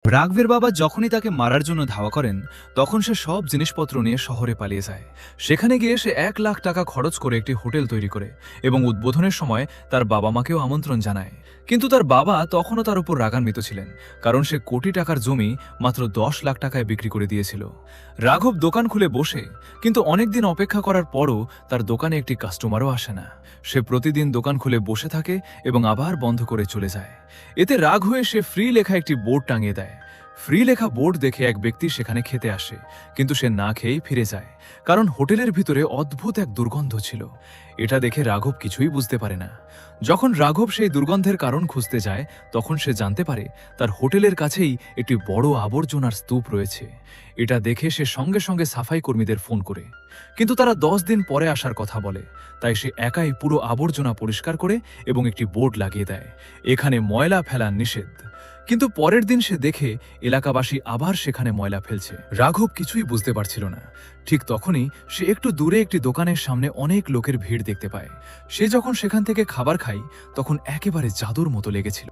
রাঘবের বাবা যখনই তাকে মারার জন্য ধাওয়া করেন তখন সে সব জিনিসপত্র নিয়ে শহরে পালিয়ে যায়। সেখানে গিয়ে সে 1 লাখ টাকা খরচ করে একটি হোটেল তৈরি করে এবং উদ্বোধনের সময় তার বাবা মাকেও আমন্ত্রণ জানায়। কিন্তু তার বাবা তখনও তার উপর রাগান্বিত ছিলেন, কারণ সে কোটি টাকার জমি মাত্র 10 লাখ টাকায় বিক্রি করে দিয়েছিল। রাঘব দোকান খুলে বসে, কিন্তু অনেকদিন অপেক্ষা করার পরও তার দোকানে একটি কাস্টমারও আসে না। সে প্রতিদিন দোকান খুলে বসে থাকে এবং আবার বন্ধ করে চলে যায়। এতে রাগ হয়ে সে ফ্রি লেখা একটি বোর্ড টাঙিয়ে দেয়। ফ্রি লেখা বোর্ড দেখে এক ব্যক্তি সেখানে খেতে আসে, কিন্তু সে না খেয়েই ফিরে যায়, কারণ হোটেলের ভিতরে অদ্ভুত এক দুর্গন্ধ ছিল। এটা দেখে রাঘব কিছুই বুঝতে পারে না। যখন রাঘব সেই দুর্গন্ধের কারণ খুঁজতে যায় তখন সে জানতে পারে তার হোটেলের কাছেই একটি বড় আবর্জনার স্তূপ রয়েছে। এটা দেখে সে সঙ্গে সঙ্গে সাফাই কর্মীদের ফোন করে, কিন্তু তারা 10 দিন পরে আসার কথা বলে। তাই সে একাই পুরো আবর্জনা পরিষ্কার করে এবং একটি বোর্ড লাগিয়ে দেয়, এখানে ময়লা ফেলা নিষেধ। কিন্তু পরের দিন সে দেখে এলাকাবাসী আবার সেখানে ময়লা ফেলছে। রাঘব কিছুই বুঝতে পারছিল না। ঠিক তখনই সে একটু দূরে একটি দোকানের সামনে অনেক লোকের ভিড় দেখতে পায়। সে যখন সেখান থেকে খাবার খায় তখন একেবারে জাদুর মতো লেগেছিল।